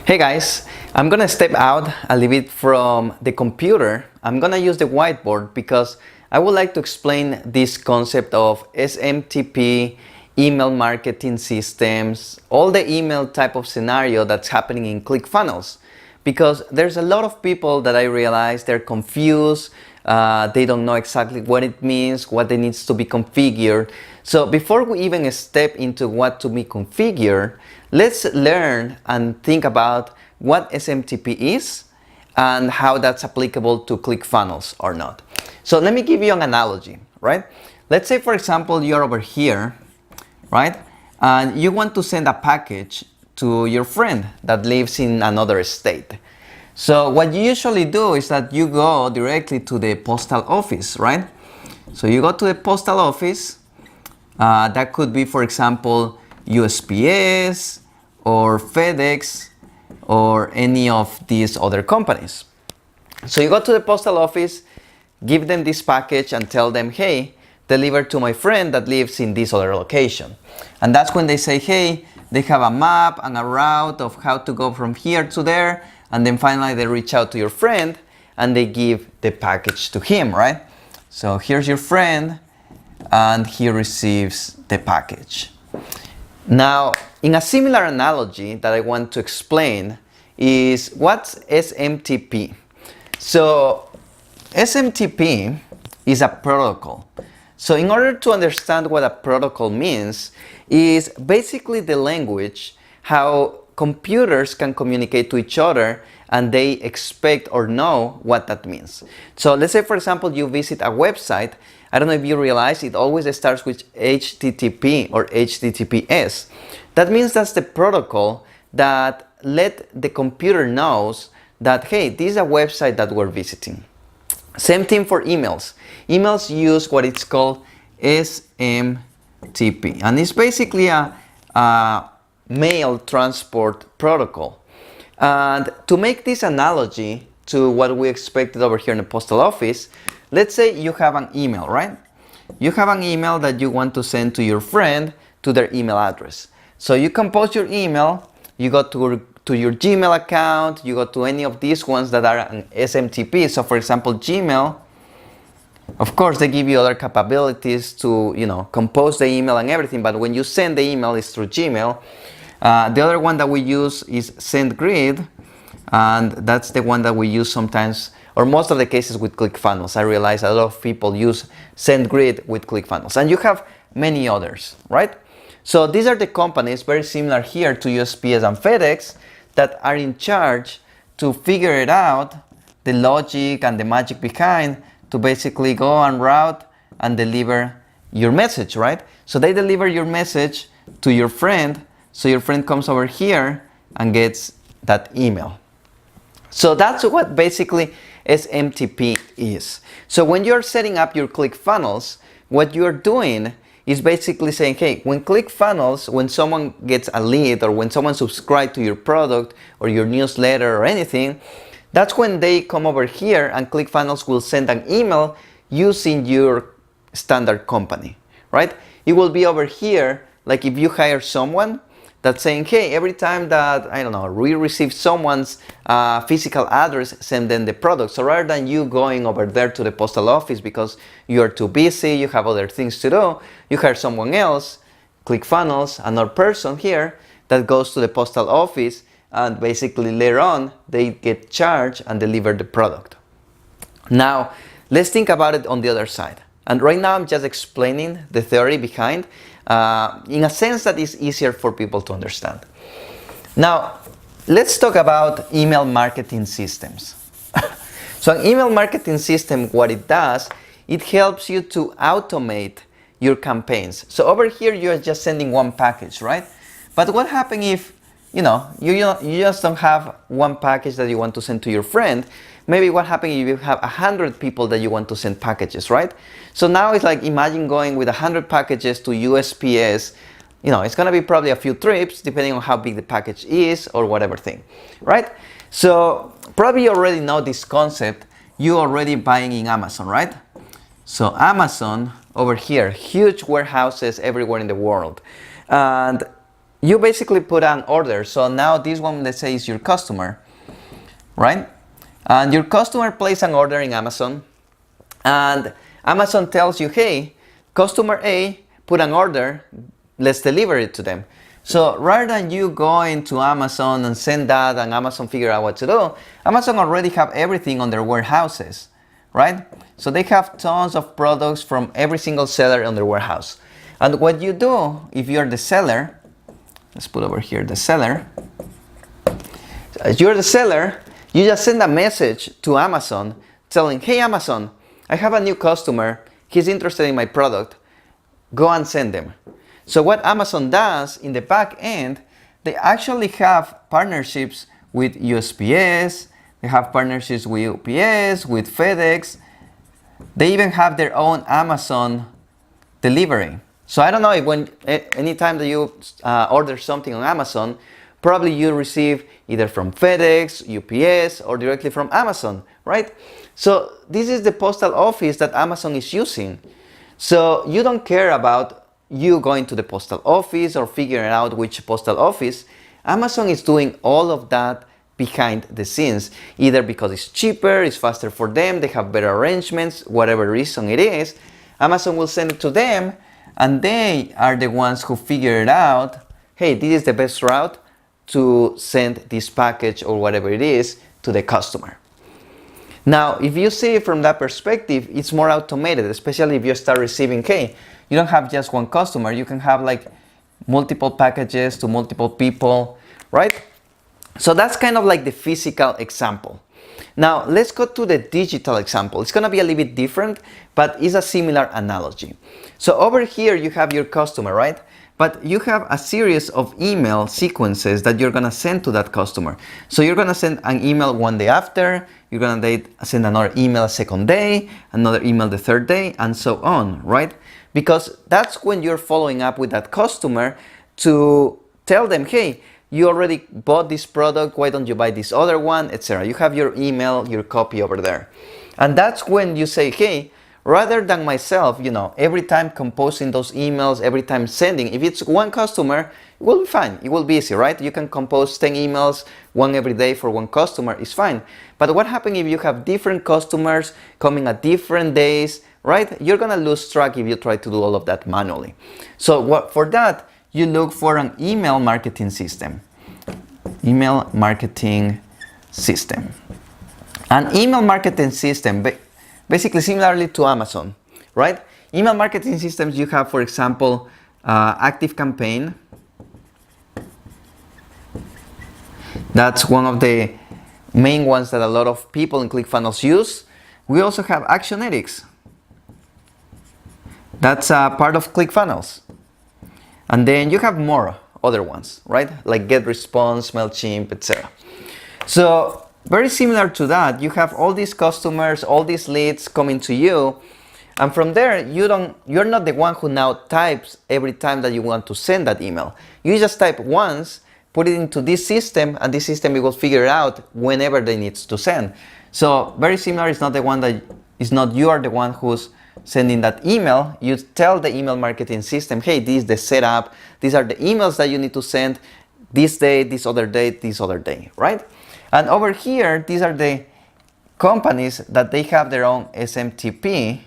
Hey guys, I'm gonna step out a little bit from the computer. I'm gonna use the whiteboard because I would like to explain this concept of SMTP, email marketing systems, all the email type of scenario that's happening in ClickFunnels. Because there's a lot of people that I realize they're confused, they don't know exactly what it means, what it needs to be configured. So before we even step into what to be configured, let's learn and think about what SMTP is and how that's applicable to ClickFunnels or not. So let me give you an analogy, right? Let's say, for example, you're over here, right? And you want to send a package to your friend that lives in another state. So what you usually do is that you go directly to the postal office, right? So you go to the postal office. That could be, for example, USPS or FedEx or any of these other companies. So you go to the postal office, give them this package and tell them, hey, deliver to my friend that lives in this other location. And that's when they say, hey, they have a map and a route of how to go from here to there. And then finally they reach out to your friend and they give the package to him, right? So here's your friend and he receives the package. Now, in a similar analogy that I want to explain is what's SMTP. So SMTP is a protocol. So in order to understand what a protocol means is basically the language how computers can communicate to each other and they expect or know what that means. So let's say, for example, you visit a website. I don't know if you realize it always starts with HTTP or HTTPS. That means that's the protocol that let the computer knows that, hey, this is a website that we're visiting. Same thing for emails. Emails use what it's called SMTP, and it's basically a mail transport protocol. And to make this analogy to what we expected over here in the postal office, let's say you have an email, right? You have an email that you want to send to your friend to their email address. So you compose your email, you go to your Gmail account, you go to any of these ones that are an SMTP. So for example, Gmail, of course, they give you other capabilities to, compose the email and everything, but when you send the email, it's through Gmail. The other one that we use is SendGrid, and that's the one that we use sometimes, or most of the cases with ClickFunnels. I realize a lot of people use SendGrid with ClickFunnels, and you have many others, right? So these are the companies, very similar here to USPS and FedEx, that are in charge to figure it out, the logic and the magic behind, to basically go and route and deliver your message, right? So they deliver your message to your friend, so your friend comes over here and gets that email. So that's what basically SMTP is. So when you're setting up your ClickFunnels, what you're doing is basically saying, hey, when ClickFunnels, when someone gets a lead or when someone subscribes to your product or your newsletter or anything, that's when they come over here and ClickFunnels will send an email using your standard company, right? It will be over here, like if you hire someone that's saying, hey, every time that, I don't know, we receive someone's physical address, send them the product. So rather than you going over there to the postal office because you're too busy, you have other things to do, you hire someone else, ClickFunnels, another person here that goes to the postal office, and basically later on, they get charged and deliver the product. Now, let's think about it on the other side. And right now, I'm just explaining the theory behind in a sense that is easier for people to understand. Now, let's talk about email marketing systems. So an email marketing system, what it does, it helps you to automate your campaigns. So over here, you're just sending one package, right? But what happens if you just don't have one package that you want to send to your friend? Maybe what happens if you have 100 people that you want to send packages, right? So now it's like, imagine going with 100 packages to USPS. It's gonna be probably a few trips depending on how big the package is or whatever thing, right? So probably you already know this concept. You're already buying in Amazon, right? So Amazon over here, huge warehouses everywhere in the world. And you basically put an order. So now this one, let's say, is your customer, right? And your customer places an order in Amazon, and Amazon tells you, hey, customer A put an order, let's deliver it to them. So rather than you going to Amazon and send that and Amazon figure out what to do, Amazon already have everything on their warehouses, right? So they have tons of products from every single seller on their warehouse. And what you do, if you're the seller, let's put over here the seller. As you're the seller, you just send a message to Amazon telling, hey Amazon, I have a new customer, he's interested in my product, go and send them. So what Amazon does in the back end, they actually have partnerships with USPS, they have partnerships with UPS, with FedEx, they even have their own Amazon delivery. So I don't know if anytime that you order something on Amazon, probably you receive either from FedEx, UPS, or directly from Amazon, right? So this is the postal office that Amazon is using. So you don't care about you going to the postal office or figuring out which postal office. Amazon is doing all of that behind the scenes, either because it's cheaper, it's faster for them, they have better arrangements, whatever reason it is. Amazon will send it to them, and they are the ones who figure it out, hey, this is the best route to send this package or whatever it is to the customer. Now, if you see it from that perspective, it's more automated, especially if you start receiving, hey, you don't have just one customer, you can have like multiple packages to multiple people, right? So that's kind of like the physical example. Now, let's go to the digital example. It's gonna be a little bit different, but it's a similar analogy. So over here, you have your customer, right? But you have a series of email sequences that you're gonna send to that customer. So you're gonna send an email one day after, you're gonna send another email second day, another email the third day, and so on, right? Because that's when you're following up with that customer to tell them, hey, you already bought this product, why don't you buy this other one, etc. You have your email, your copy over there. And that's when you say, hey, rather than myself, every time composing those emails, every time sending, if it's one customer, it will be fine. It will be easy, right? You can compose 10 emails, one every day for one customer, it's fine. But what happens if you have different customers coming at different days, right? You're gonna lose track if you try to do all of that manually. So for that, you look for an email marketing system. Email marketing system. An email marketing system, basically similarly to Amazon, right? Email marketing systems, you have, for example, ActiveCampaign. That's one of the main ones that a lot of people in ClickFunnels use. We also have Actionetics. That's part of ClickFunnels. And then you have more other ones, right? Like GetResponse, MailChimp, etc. So very similar to that, you have all these customers, all these leads coming to you, and from there you're not the one who now types every time that you want to send that email. You just type once, put it into this system, and this system will figure it out whenever they need to send. So very similar. It's not you are the one who's sending that email. You tell the email marketing system, hey, this is the setup, these are the emails that you need to send this day, this other day, this other day, right? And over here, these are the companies that they have their own SMTP.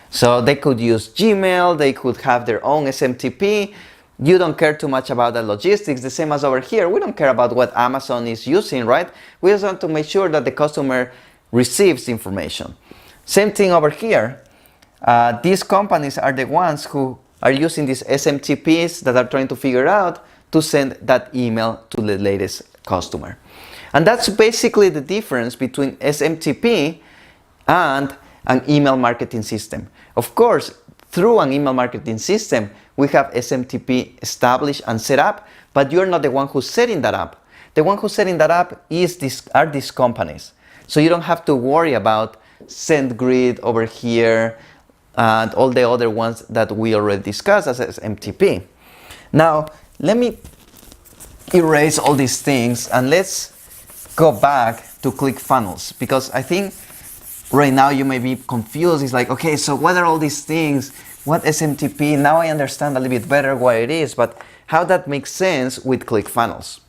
So they could use Gmail, they could have their own SMTP. You don't care too much about the logistics, the same as over here. We don't care about what Amazon is using, right? We just want to make sure that the customer receives information. Same thing over here. These companies are the ones who are using these SMTPs that are trying to figure out to send that email to the latest customer. And that's basically the difference between SMTP and an email marketing system. Of course, through an email marketing system, we have SMTP established and set up, but you're not the one who's setting that up. The one who's setting that up are these companies. So you don't have to worry about SendGrid over here and all the other ones that we already discussed as SMTP. Now, let me erase all these things and let's go back to ClickFunnels, because I think right now you may be confused. It's like, okay, so what are all these things? What SMTP? Now I understand a little bit better what it is, but how that makes sense with ClickFunnels.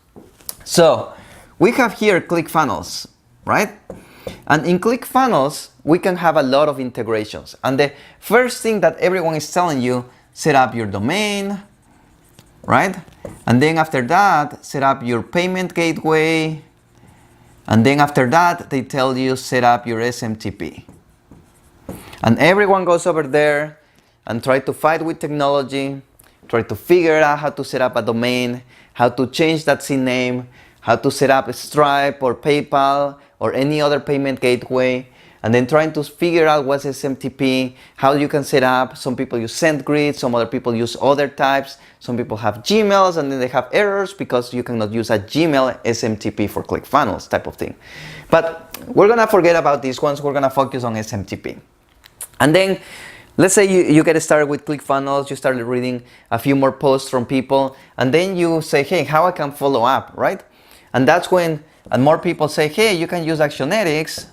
So we have here ClickFunnels, right? And in ClickFunnels, we can have a lot of integrations. And the first thing that everyone is telling you, set up your domain, right? And then after that, set up your payment gateway. And then after that, they tell you set up your SMTP. And everyone goes over there and try to fight with technology, try to figure out how to set up a domain, how to change that CNAME, how to set up a Stripe or PayPal or any other payment gateway, and then trying to figure out what's SMTP, how you can set up. Some people use SendGrid, some other people use other types, some people have Gmails and then they have errors because you cannot use a Gmail SMTP for ClickFunnels type of thing. But we're gonna forget about these ones, we're gonna focus on SMTP. And then let's say you get started with ClickFunnels, you started reading a few more posts from people, and then you say, hey, how I can follow up, right? And that's when more people say, hey, you can use Actionetics.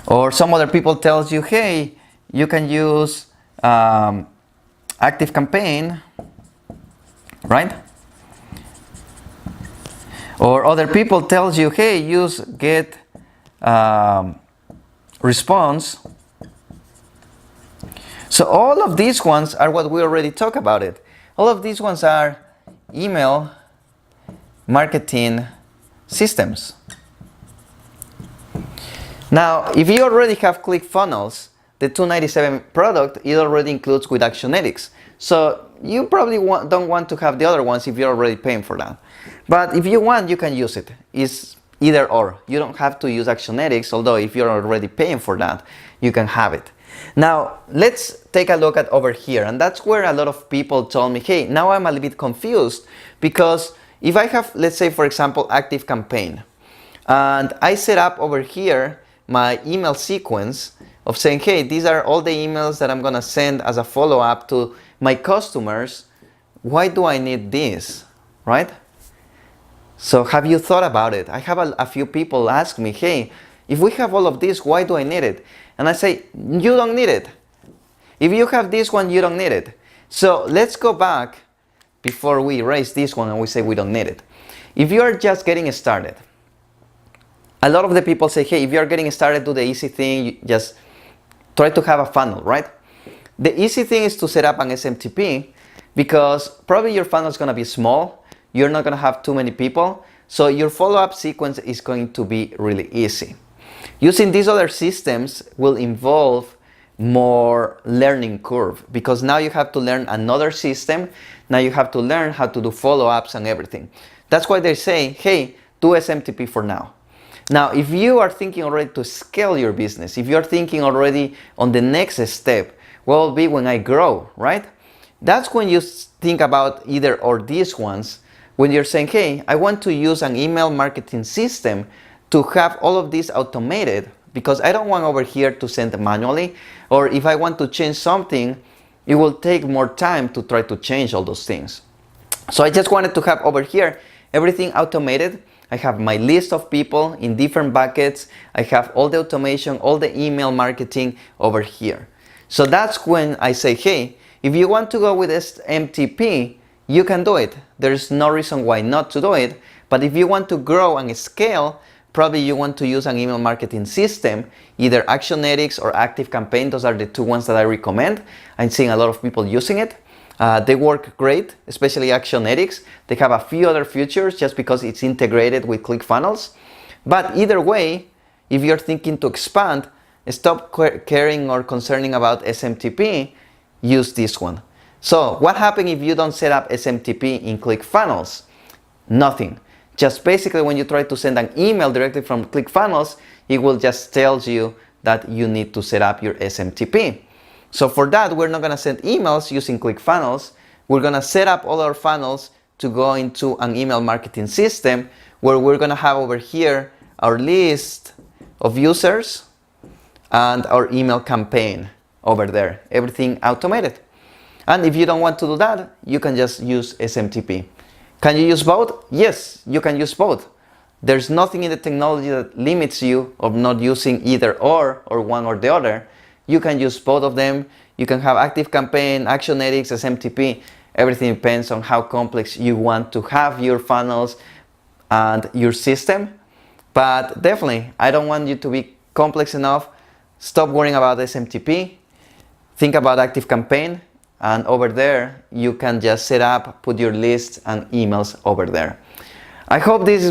Or some other people tells you, hey, you can use ActiveCampaign, right? Or other people tells you, hey, use Get Response. So all of these ones are what we already talked about it. All of these ones are email marketing systems. Now, if you already have ClickFunnels, the $297 product, it already includes with Actionetics. So you probably don't want to have the other ones if you're already paying for that. But if you want, you can use it. It's either or. You don't have to use Actionetics, although if you're already paying for that, you can have it. Now, let's take a look at over here. And that's where a lot of people told me, hey, now I'm a little bit confused because if I have, let's say, for example, ActiveCampaign, and I set up over here my email sequence of saying, hey, these are all the emails that I'm going to send as a follow-up to my customers. Why do I need this, right? So have you thought about it? I have a few people ask me, hey, if we have all of this, why do I need it? And I say, you don't need it. If you have this one, you don't need it. So let's go back before we erase this one and we say we don't need it. If you are just getting started, a lot of the people say, hey, if you're getting started, do the easy thing, you just try to have a funnel, right? The easy thing is to set up an SMTP because probably your funnel is going to be small. You're not going to have too many people. So your follow-up sequence is going to be really easy. Using these other systems will involve more learning curve because now you have to learn another system. Now you have to learn how to do follow-ups and everything. That's why they say, hey, do SMTP for now. Now, if you are thinking already to scale your business, if you're thinking already on the next step, what will be when I grow, right? That's when you think about either or these ones, when you're saying, hey, I want to use an email marketing system to have all of this automated because I don't want over here to send manually, or if I want to change something, it will take more time to try to change all those things. So I just wanted to have over here everything automated. I have my list of people in different buckets. I have all the automation, all the email marketing over here. So that's when I say, hey, if you want to go with SMTP, you can do it. There's no reason why not to do it. But if you want to grow and scale, probably you want to use an email marketing system, either Actionetics or ActiveCampaign. Those are the two ones that I recommend. I'm seeing a lot of people using it. They work great, especially Actionetics. They have a few other features just because it's integrated with ClickFunnels. But either way, if you're thinking to expand, stop caring or concerning about SMTP, use this one. So what happens if you don't set up SMTP in ClickFunnels? Nothing. Just basically when you try to send an email directly from ClickFunnels, it will just tell you that you need to set up your SMTP. So for that, we're not going to send emails using ClickFunnels. We're going to set up all our funnels to go into an email marketing system where we're going to have over here our list of users and our email campaign over there. Everything automated. And if you don't want to do that, you can just use SMTP. Can you use both? Yes, you can use both. There's nothing in the technology that limits you of not using either or one or the other. You can use both of them. You can have ActiveCampaign, Actionetics, SMTP. Everything depends on how complex you want to have your funnels and your system. But definitely, I don't want you to be complex enough. Stop worrying about SMTP. Think about ActiveCampaign, and over there you can just set up, put your lists and emails over there. I hope this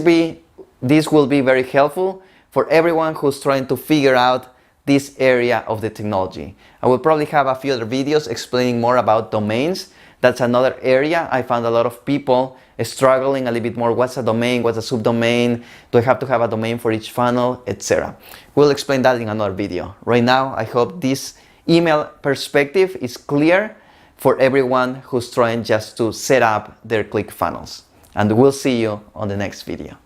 will be very helpful for everyone who's trying to figure out this area of the technology. I will probably have a few other videos explaining more about domains. That's another area I found a lot of people struggling a little bit more. What's a domain? What's a subdomain? Do I have to have a domain for each funnel, etc.? We'll explain that in another video. Right now, I hope this email perspective is clear for everyone who's trying just to set up their ClickFunnels. And we'll see you on the next video.